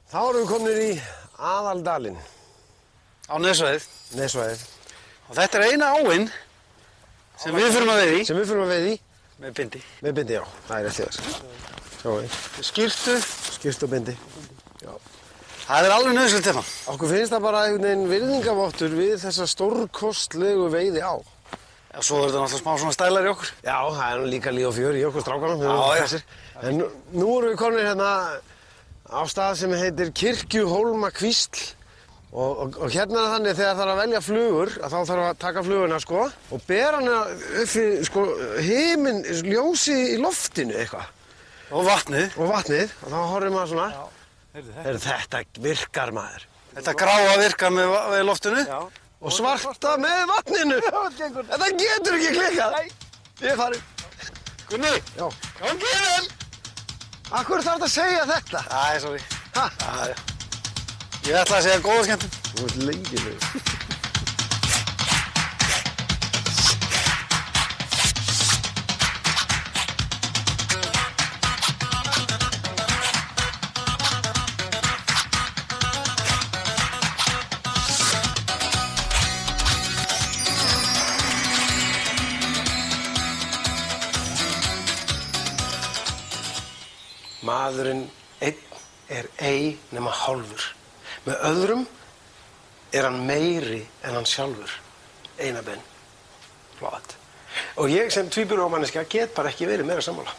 Þá erum við komnir í Aðaldalinn. Á Nesvæðið. Nesvæðið. Og þetta er eina áin sem við förum að veiða í. Sem við förum að veiða í. Með bindi. Með bindi, já. Það er eftir þess. Sjáum við. Skyrtu. Skyrtu og bindi. Já. Það er alveg nauðsynlegt hérna. Okkur finnst það bara einhvern veginn virðingarvottur við þessa stórkostlegu veiði á. Já, svo er þetta náttúrulega smá svona stælar í okkur. Já, það er nú líka líf og fjör í okkur strákanum. Já. En nú erum við komin hérna á stað sem heitir Kirkjuhólmakvísl. Og hérna er þannig þegar það er að velja flugur, að þá þarf að taka fluguna sko og bera hana upp fyrir sko himinn, ljósi í loftinu eitthvað. Og vatnið. Og þá horfir maður svona. Já, þetta virkar maður. Þetta gráa virkar með loftinu. Já. Og svarta með vatninu. Þetta getur ekki klikkað. Nei. Ég er farin. Gunni. Já. Gangi vel. Akkur þarf þetta að segja þetta? Æ, sorry. Ha? Já. Ég ætla að segja góða skemmtun. Þú ert leiðilegur. Maðurinn einn er ei nema hálfur. Með öðrum er hann meiri en hann sjálfur. Einar Ben. Flott. Og ég sem tvíburamanneskja get bara ekki verið meira sammála.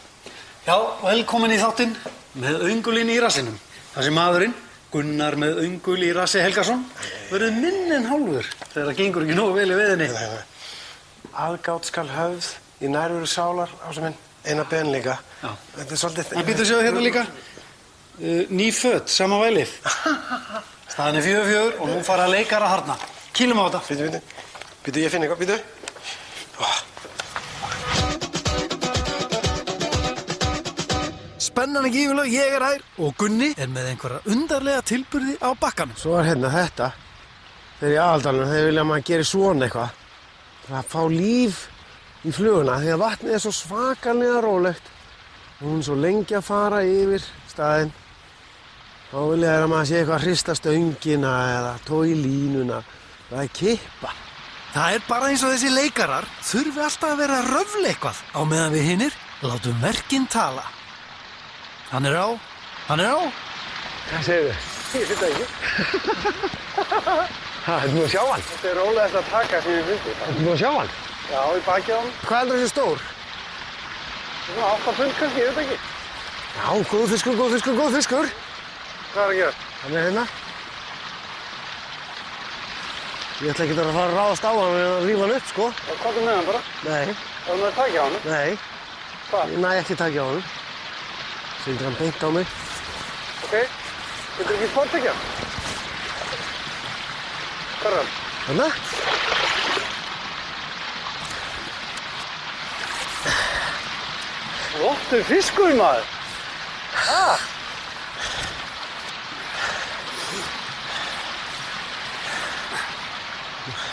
Já, velkomin í þáttinn með öngulinn í rassinum. Þessi maðurinn, Gunnar með öngul í rassi Helgason, verður minn en hálfur þegar það gengur ekki nógu vel í veiðinni. Aðgát skal höfð í nærveru sálar ásum minn. Einar Ben líka. Já. Þetta er svolítið... En býttu að sjá hérna líka. Ný föt, sama vælið. Staðan er 4-4 og nú fara leikar að harðna. Kýlum á þetta. Býttu, ég finn eitthvað, býttu. Spennan er gífuleg, ég er hær og Gunni er með einhverja undarlega tilburði á bakkanum. Svo er hérna þetta. Þeir í Aðaldalunum, þeir vilja að maður geri svona eitthvað. Það fá líf í fluguna því að vatnið er svo svakalega rólegt. Og hún er svo lengi að fara yfir staðinn. Þá vilja þeir að maður sé eitthvað að hrista stöngina eða tói línuna. Það er kippa. Það er bara eins og þessi leikarar þurfi alltaf að vera að röfla eitthvað á meðan við hinnir látum verkin tala. Hann er á. Hvað segir þið? Ég veit það ekki. Þetta er nú að sjá hann. Þetta er rólegast að taka sem ég finnst. Þetta er nú að sjá hann. Já, í bakið á hann. Hvað heldur þessi stór? Svona 8 pund kannski, ég veit ekki. Já, góð fiskur. Hvað er að gera? Hann er hérna. Ég ætla ekki að fara að ráðast á hann og rífa hann upp, sko. Hvað er með hann bara? Nei. Það er með að takja á hann? Nei. Hvað? Ég næ ekki takja á hann. Sýndir hann beint á mig. Ok. Getur ekki sporttekja? Hvað er hann? Þarna? Flottur fiskur, maður.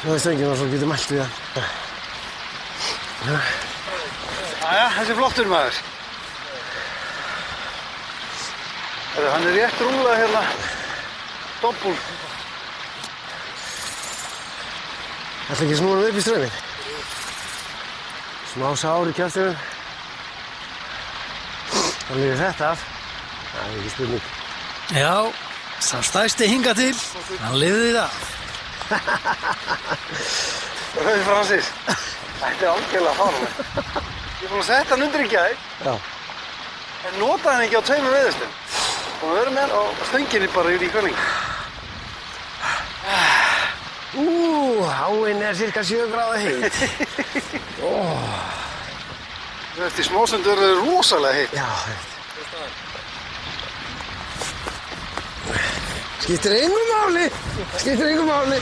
Það er strengið og svo getur mælt við hann. Jæja, þessi flottur, maður. Hann er rétt rúmlega hérna. Doppul. Ætla ekki að snúa hann upp í strauminn. Smá sár í kjaftinum. Þá lifir þetta af. Það er ekki spurning. Já, sá stærsti hingað til. Hann lifði það. Rauði Francis. Þetta er algjörlega fáránlegt. Ég er búinn að setja hann undir í gær. Já. En notaði hann ekki á 2 veiðistöðum. Og við erum með á stönginni bara yfir í kvæling. Áin er cirka 7 gráða heit. Eftir smástundu er það rosalega heitt. Já. Skiptir engu máli.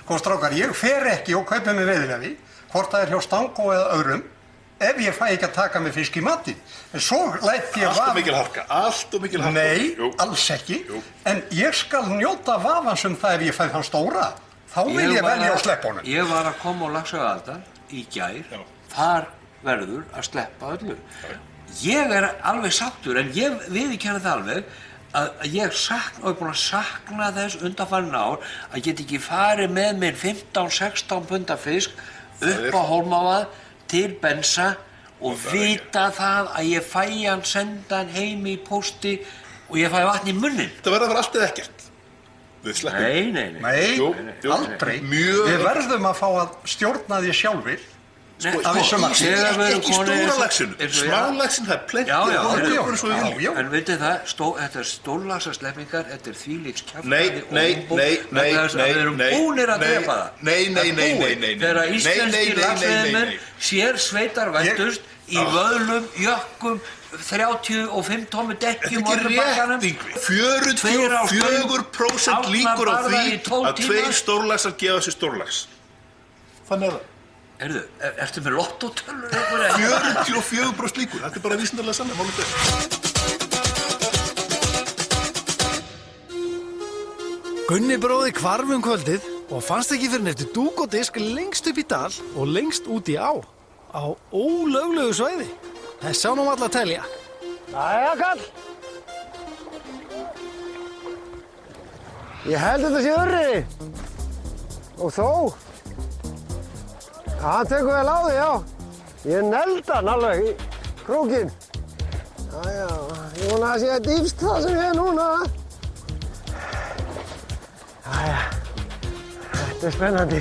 Sko strákar, ég fer ekki og kaupi mig veiðileyfi, hvort það er hjá Stango eða öðrum, ef ég fæ ekki að taka mig fisk í matinn. En svo læt ég Allt og mikil harka. Nei, Jú. alls ekki. Jú. En ég skal njóta vafans það ef ég fæ þann stóra. Þá vil ég velja að sleppa honum. Ég var að koma á Laxaðardal í gær. Þar verður að sleppa öllu. Ég alveg sáttur, en ég viðurkenni það alveg að ég er búin að sakna þess undanfarin ár að geta ekki farið með minn 15-16 punda fisk upp á Hólmavað til Bensa og vita það að ég fæ hann, senda hann heim í pósti og ég fæ vatn í munnin. Það verður að vera allt eða ekkert. Við sleppum. Nei. Aldrei. Mjög. Við verðum að fá að stjórna því sjálfir. Ekki stóra laxinu. Smálaxin, það plenti. Já. En veitir það, þetta stórlaxasleppingar, þetta þvílíks kjaftaði og Nei. Við erum búnir að drepa það. Nei. Þegar íslenskir laxveiðimenn sér sveitarvættust í vöðlum, jökkum, 35 tómmu dekkjum og öðrum bakkanum. 44% líkur á því að 2 stórlaxar gefa sér stórlax. Þannig er það. Ertu með lottótölur? 44% líkur, þetta bara vísindarlega sann, málið þess. Gunni bróði hvarf kvöldið og fannst ekki fyrir eftir dúk og disk lengst upp í dal og lengst út í á ólöglegu svæði. Þess sá nú alla að telja. Jæja, kall. Ég held þetta sé urriði. Og þó. Hann tekur vel á því, já. Ég nelda hann alveg í krókinn. Jæja, ég vona að sé dýpst það sem ég er núna. Jæja, þetta er spennandi.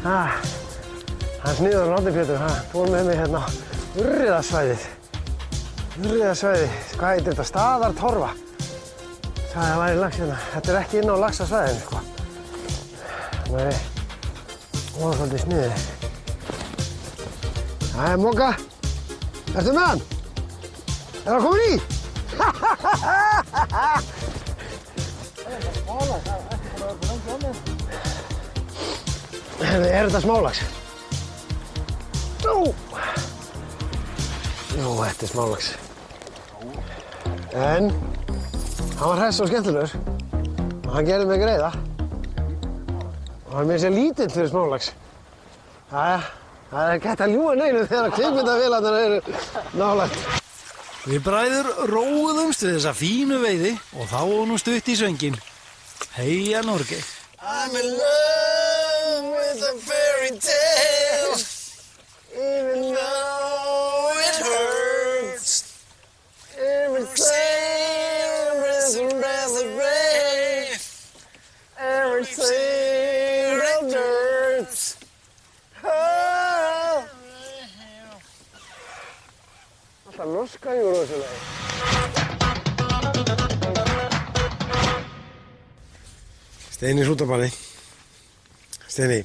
Hann sniður Árni Pétur, fór með mig hérna á urriðasvæðið. Hvað heitir þetta? Staðartorfa. Það væri lax hérna. Þetta er ekki inn á laxasvæðinu, sko. Nei, það var svolítið sniðið. Jæja, Móka, ertu með hann? Er það komin í? Er þetta smálax? Jú, þetta er smálax. En hann var hress og skemmtilegur og hann gerði mig greiða. Og hann mér sé lítill fyrir smálax. Jæja. Það er ekki hægt að ljúga neinu þegar kvikmyndavélarnar eru nálægt. Við bræður róuðumst við þessa fínu veiði og þá var nú stutt í sönginn. Heia Norge. I'm in love with a fairy tale, even though it hurts. Everything is rather brave, everything that hurts. Alltaf norska í þessu lagi. Steini Hrútaballi. Steini,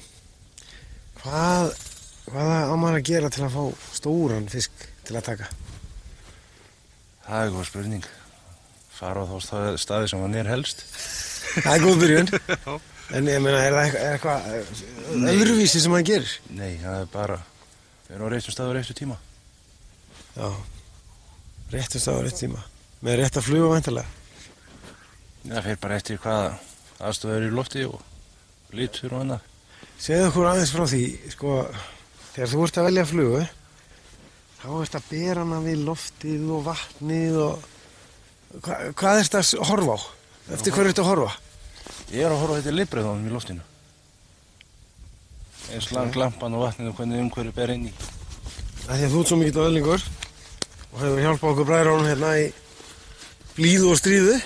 hvað á maður að gera til að fá stóran fisk til að taka? Það er góð spurning. Fara á þá staði sem hann er helst. Það er góð byrjun. En ég meina, er það eitthvað öðruvísi sem hann gerir? Nei, það er bara, við erum á réttum stað á réttum tíma. Já, réttum stað á réttum tíma. Með rétt að fluga væntanlega. Það fer bara eftir hvað aðstöður í lofti og litur og annað. Segðu okkur aðeins frá því, sko, þegar þú ert að velja flugu, þá ert að bera hana við loftið og vatnið og hvað ert að horfa á? Eftir hverju ertu að horfa? Ég er að horfa á þetta litbrigðunum í loftinu. Eins lampan og vatninu og hvernig umhverfið ber inn í. Það því að þú ert svo mikill öðlingur og hefur hjálpað okkur bræðránum hérna í blíðu og stríðu á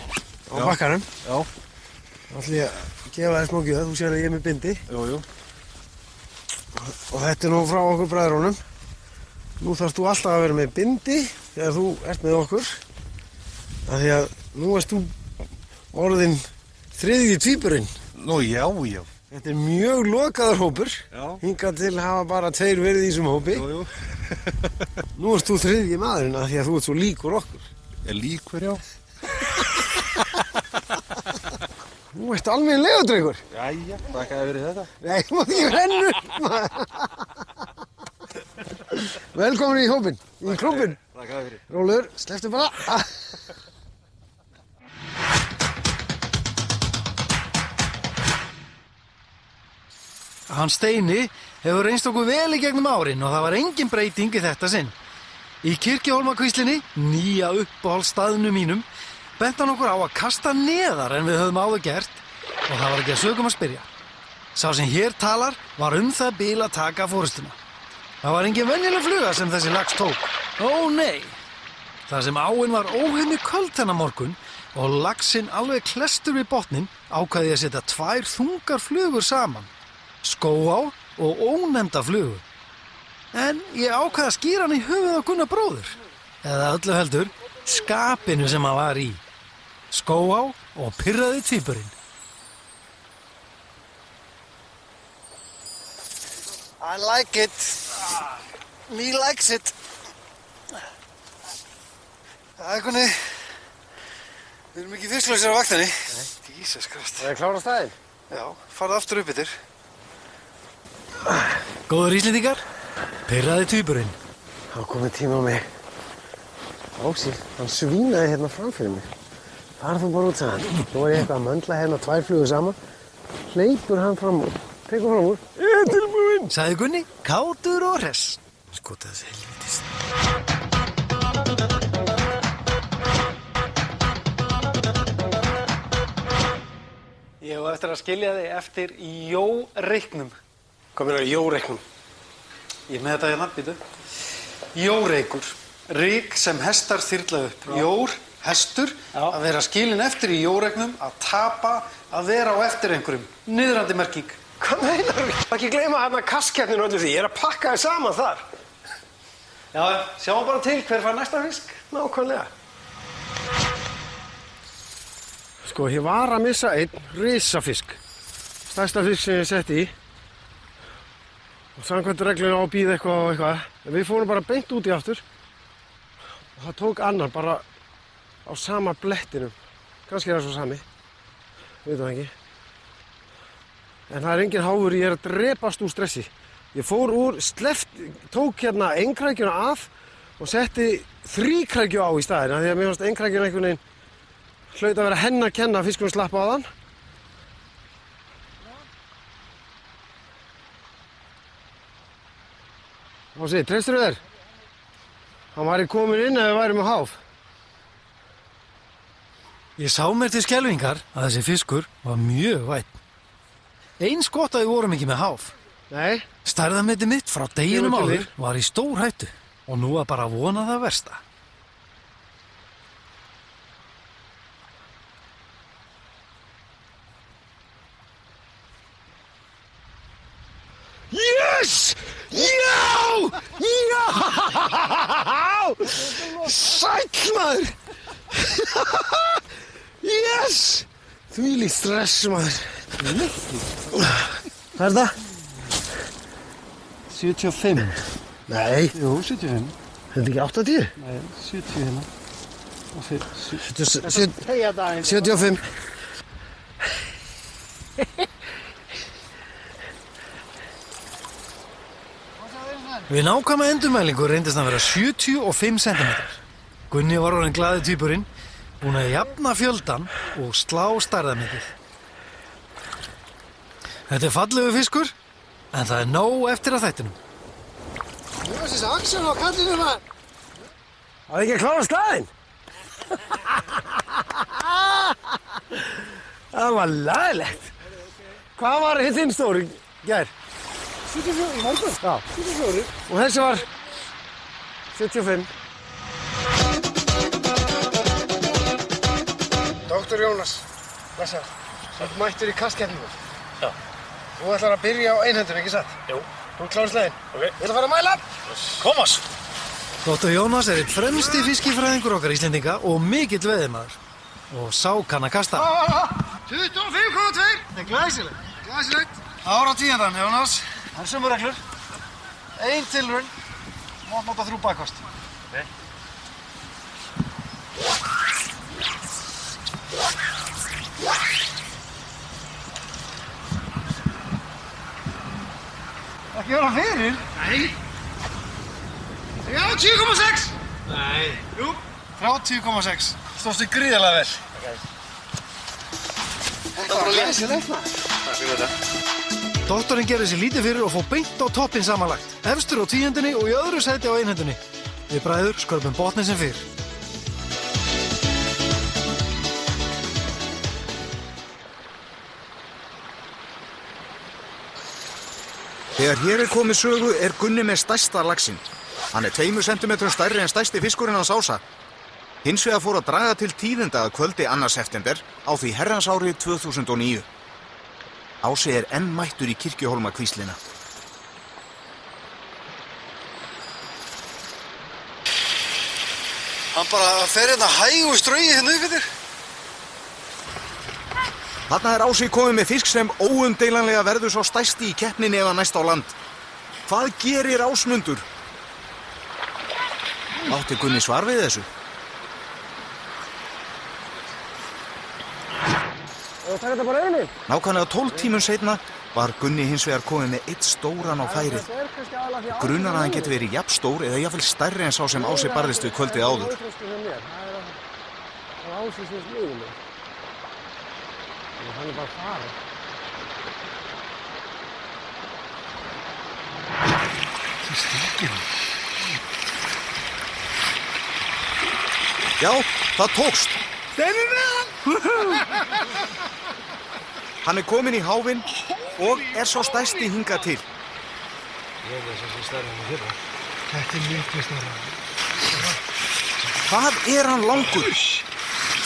bakkanum. Já. Þá ætlum ég að gefa þér smá gjöf, þú sér að ég er með bindi. Jú. Og þetta er nú frá okkur bræðránum. Nú þarfst þú alltaf að vera með bindi þegar þú ert með okkur. Af því að nú erst þú orðinn þriðji tvíburinn. Nú, já. Þetta er mjög lokaður hópur. Já. Hingað til hafa bara 2 verið í þessum hópi. Jú. Nú erst þú þriðji maðurinn af því að þú ert svo líkur okkur. Er líkur, já. Nú ertu alveg legudrengur. Jæja, þakkaði fyrir þetta. Nei, þú mátt ekki rennu. Velkomin í hópinn, í klubbinn. Þakkaði fyrir. Rólur, slepptu bara. Hann Steini hefur reynst okkur vel í gegnum árin og það var engin breyting í þetta sinn. Í Kirkjuhólmakvíslinni, nýja uppáhaldsstaðnum mínum, benti hann okkur á að kasta neðar en við höfum áður gert og það var ekki að sögum að spyrja. Sá sem hér talar var það bil að taka forystuna. Það var engin venjuleg fluga sem þessi lax tók. Ó nei! Þar sem áin var óheimli köld þennan morgun og laxinn alveg klestur við botninn ákvað ég að setja 2 þungar flugur saman. Skóá og ónefnda flugu. En ég ákvað að skýra hann í höfuð á Gunnar bróður. Eða öllu heldur, skapinu sem hann var í. Skóá og pirraði tvíburinn. I like it. Me likes it. Það er Gunni. Við erum ekki fisklausir á vaktinni. Nei. Jesus Christ. Það er klára staðinn? Já, farðu aftur upp yfir. Góður Íslendingar, pirraði tvíburinn. Það var komið tíma á mig. Ási, hann svínaði hérna framfyrir mig. Farðu þú bara út sagði hann. Nú var ég eitthvað að möndla hérna 2 flugur saman. Hleypur hann fram úr. Tekur fram úr. Ég er tilbúinn. Sagði Gunni, kátur og hress. Skota þessi helvítist. Ég á eftir að skilja þig eftir jóreiknum. Hvað meina jóreiknum? Ég með þetta hérna, býtu. Jóreikur. Rík sem hestar þyrla upp. Jór, hestur, að vera skilin eftir í jóreiknum, að tapa, að vera á eftir einhverjum. Niðrandi merking. Hvað meinar þú? Ekki gleyma hérna kasskeppninu og öllu því. Ég er að pakka þið saman þar. Já, sjáum bara til hver fær næsta fisk. Nákvæmlega. Sko, ég var að missa einn risafisk. Stærsta fisk sem ég setti í. Og samkvæmt regluna á að bíða eitthvað og eitthvað. En við fórum bara beint út í aftur. Og það tók annar bara á sama blettinum. Kannski er það svo sami. Veit það ekki. En það er engin háfur, ég er að drepast úr stressi. Ég fór úr, tók hérna einkrækjuna af og setti 3 krækju á í staðina. Því að mér fannst einkrækjuna einhvern veginn hlaut að vera henni að kenna að fiskurinn slappa á þann. Ási, treystirðu þér? Hann væri komin inn ef við værum með háf. Ég sá mér til skelfingar að þessi fiskur var mjög vænn. Eins gott að við vorum ekki með háf. Nei. Stærðarmetið mitt frá deginum áður var í stór hættu og nú var bara að vona það versta. Yes! Já! Já! Sæll maður! Yes! Þvílíkt stress maður. Hvað er það? 75. Nei. Jú, 75. Er þetta ekki 80? Nei, 70 hérna. Og 75. Við nákvæma endurmælingu reyndist að vera 75 cm. Gunni var orðinn glaði týpurinn, búinn að jafna fjöldan og slá stærðarmetið. Þetta er fallegu fiskur, en það er nóg eftir að þættinum. Nú er þessi Axel á kallinu maður. Það er ekki að klára staðinn. Það var laglegt. Hvað var þinn stóri gær? 74 í morgun? Já, 74. Og þessi var 75. Dr. Jónas, blessaður. Þú ert mættur í kastkeppninu. Já. Þú ætlar að byrja á einhendunni, ekki satt? Jú. Þú klárar sleginn. Ok. Ég ætla að fara að mæla. Komast! Dr. Jónas er einn fremsti fiskifræðingur okkar Íslendinga og mikill veiðimaður. Og sá kann að kasta. 25,2. Það er glæsilegt. Glæsilegt. Ára tíðandan, Jónas. Það er sömu reglur. 1 tilraun. Mátt nota 3 bakkast. Ok. Ekki vera fyrir? Nei. Já, 10,6. Nei. Jú. 30,6. Stóðstu gríðarlega vel. Þetta var glæsilegt maður. Takk fyrir þetta. Doktorinn gerði sér lítið fyrir og fór beint á toppinn samanlagt. Efstur á 10-hendunni og í öðru sæti á 1-hendunni. Við bræður skörpum botninn sem fyrr. Þegar hér komið sögu Gunni með stærsta laxinn. Hann 2 centimetrum stærri en stærsti fiskurinn hans Ása. Hins vegar fór að draga til tíðinda að kvöldi 2. september á því herrans árið 2009. Ási enn mættur í Kirkjuhólmakvíslina. Hann bara fer hérna hæg og strauji hérna upp yfir. Þarna Ási komið með fisk sem óumdeilanlega verður svo stærsti í keppninni ef hann næst á land. Hvað gerir Ásmundur? Átti Gunni svar við þessu? Og það þetta bara einnig. Nákvæmlega 12 tímum seinna var Gunni hins vegar komið með 1 stóran á færið. Grunar að hann geti verið jafn stór eða jafnvel stærri en sá sem Ási barðist við kvöldið áður. Það Ási sem smiður mig. Hann bara farið. Það stíkir. Já, það tókst. Steinir með hann! Hann kominn í háfinn og svo stærsti hingað til. Ég veist þessi stærri en fyrra. Þetta miklu stærra. Hvað hann langur?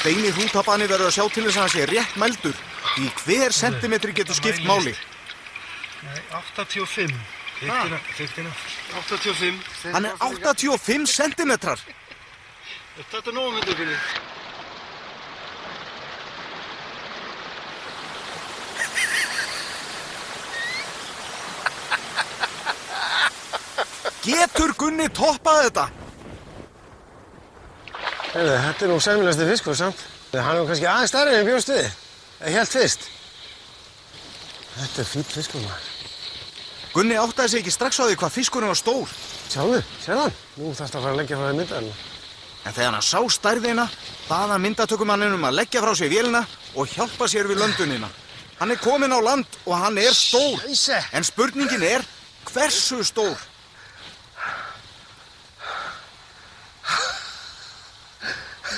Steini hrútabanni verður að sjá til þess að hann sé rétt mældur. Því hver sentimetri getur skipt máli. Nei, 85. Fiktina. 85. Hann 85 sentimetrar. Þetta nógu myndir fyrir. Getur Gunni toppað þetta? Heyrðu, þetta nú sæmilegasti fiskur samt. Hann kannski aðeins stærri en bjóst við. Ég hélt fyrst. Þetta fínn fiskur maður. Gunni áttaði sig ekki strax á því hvað fiskurinn var stór. Sjáðu, sér hann. Nú þarfst að fara að leggja frá þér myndaðina. En þegar hann sá stærðina, bað hann myndatökumanninum að leggja frá sér vélina og hjálpa sér við löndunina. Hann kominn á land og hann stór. En spurningin hversu stór?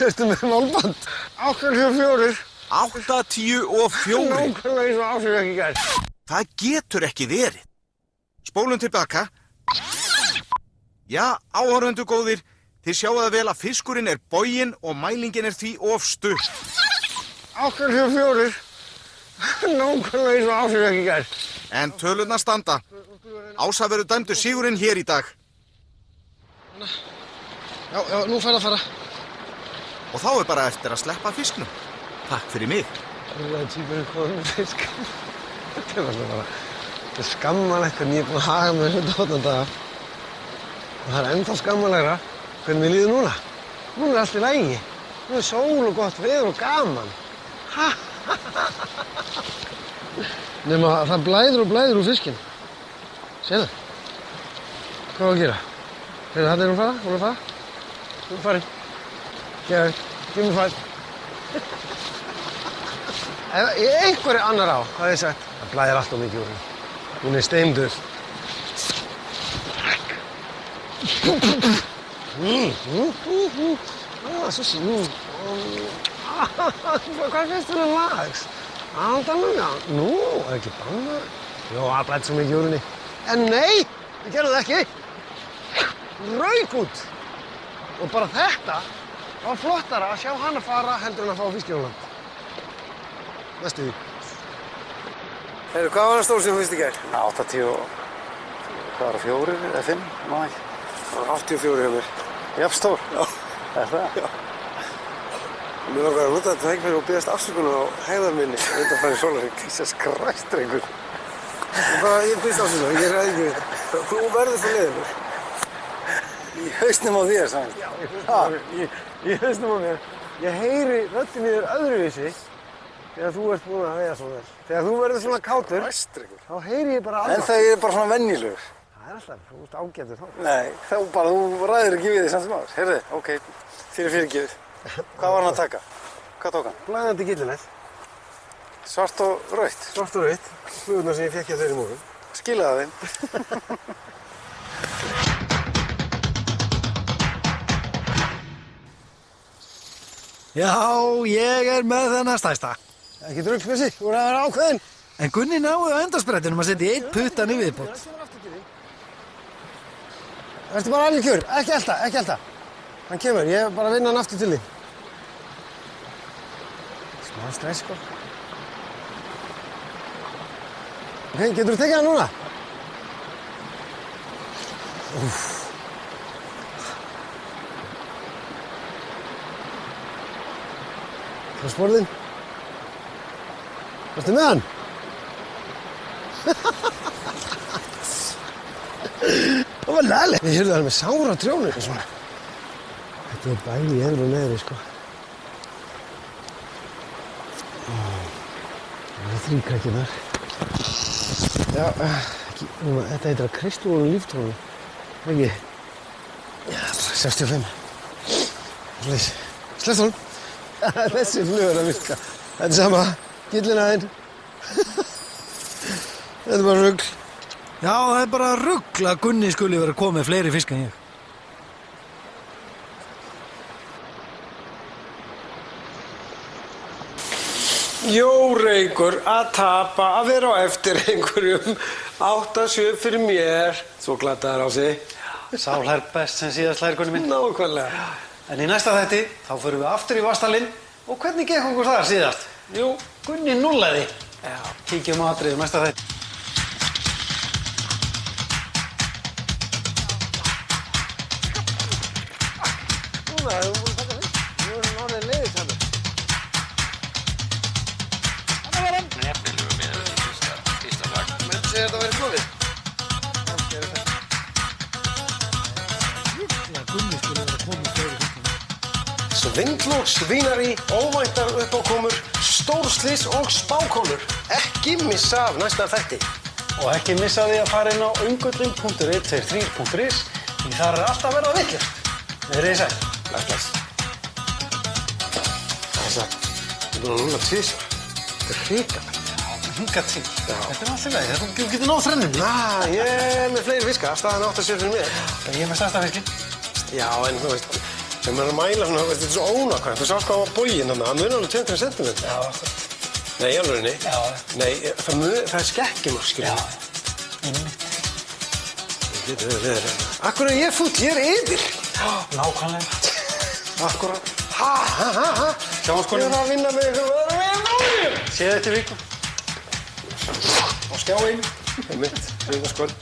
Ertu með málband? 84. 84. Nákvæmlega eins og Ási ekki gert. Það getur ekki verið. Spólum tilbaka. Já, áhorfendur góðir, þið sjáu það vel að fiskurinn boginn og mælingin því of stutt. 84. Nákvæmlega eins og Ási ekki gert. En tölurnar standa. Ása verður dæmdur sigurinn hér í dag. Já, nú fær að fara. Og þá bara eftir að sleppa fisknum. Takk fyrir mig. Það típurinn komið með fisk. Þetta alltaf bara... Þetta skammalegt hvernig ég búinn að haga með þessu dótnandaga. Og það ennþá skammalega hvernig mér líður núna. Núna allt í lagi. Nú sól og gott veður og gaman. Nema það blæður og blæður úr fiskinn. Sérðu? Hvað á að gera? Heyrðu, þarna hún fara? Hún fara? Hún farin. Geðveikt, give me 5. Ef einhverju annar á, hvað hef ég sagt? Það blæðir allt of mikið úr henni. Hún steindauð. Svo sín. Hvað finnst þér lags? Andanum, já. Nú, ekki banna. Jó, það blæðir svo mikið úr henni. En nei, við gerum það ekki. Rauk út. Og bara þetta. Það var flottara að sjá hana fara heldur en að fá fiskinn á land. Næstu því. Heyrðu, hvað var það stór sem þú fyrst í gær? 84 eða 5, maður ekki. Það var 84 hjá mér. Jafn stór? Já. Það? Já. Mér var að nota þetta tækifæri og biðjast afsökunar á hegðan minni undanfarinn sólarhring. Jesus Christ, drengur. Ég biðst afsökunar, ég ræði ekki við þetta. Þú verður svo leiðilegur. Í hausnum á þér, sagði. Í hausnum á mér. Ég heyri röddin í þér öðruvísi þegar þú ert búinn að veiða svo vel. Þegar þú verður svona kátur, þá heyri ég bara annað. En það bara svona venjulegur. Það alltaf, þú ert ágætur þá. Nei, þú ræður ekki við því samt sem áður. Heyrðu, ok, fyrirgefið. Hvað var hann að taka? Hvað tók hann? Blæðandi gyllinætt. Svart og rautt? Svart og rautt. Flugurnar sem ég fékk hjá þér í morgun. Skilaðu þeim. Já, ég með þennan stærsta. Ekki druggspessi, þú voru að vera ákveðin. En Gunni náði á endarsprettinum að setja einn puttan í viðbót. Vertu bara alveg kjör, ekki elta. Hann kemur, ég bara vinna hann aftur til því. Smá stress, sko. Ok, getur þú tekið hann núna? Hvað er sporðinn? Varstu með hann? Það var lælegt. Við hyrðum hann með sára trjónu. Þetta er bæli í efri og neðri, sko. Það er þríkrækið þar. Já, þetta heitir að Kristúnu líftrónu. Ekki? Já, 65. Sleppt honum. Þessi flugur að virka. Þetta er sama. Gillina þinn. Þetta er bara rugl. Já, það er bara rugl að Gunni skuli vera komið með fleiri fisk en ég. Jóreikur að tapa, að vera á eftir einhverjum. 8-7 fyrir mér. Svo glataður á sig. Sá hlær best sem síðast hlær, Gunni minn. Nákvæmlega. En í næsta þætti, þá förum við aftur í Vatnsdalinn. Og hvernig gekk okkur þar síðast? Jú, Gunni núllaði. Já, kíkjum á atriðið næsta þætti. Núna, þú voru að taka fyrst. Þú voru orðið leiðis hann. Þetta var hann. Nefnilega með fyrsta lag. Menn segir þetta að vera klófið. Gunni skuli vera komið með fleiri fisk en ég. Svindlók, svínari, óvæntar uppákomur, stórslys og spákonur. Ekki missa af næsta þætti. Og ekki missa því að fara inn á umgullin.123.is því þar alltaf að verða vitlaust. Verið sæl. Bless. Það er sagt, ég er búin að núna tvisvar. Þetta er hrikalegt. Hingað til. Þetta er alltaf leið. Þú getur náð þrennunni. Ég er með fleiri fiska, staðan 8-7 fyrir mér. Ég er með stærsta fiskin. Já, en þú veist, þegar maður er að mæla svona, þetta er svo ónákvæmt. Þú sást hvað á boginn þarna, það munar alveg 20 cm. Já. Nei, alveg nei. Já. Nei, það er skekkjum, skiljum. Já. Einmitt. Akkur er ég fúll, ég er yfir. Nákvæmlega. Akkurat. Sjáum sko. Ég er að vinna með ykkur og það er með náður. Séð eftir viku. Á skjáinn. Einmitt, við erum skvöld.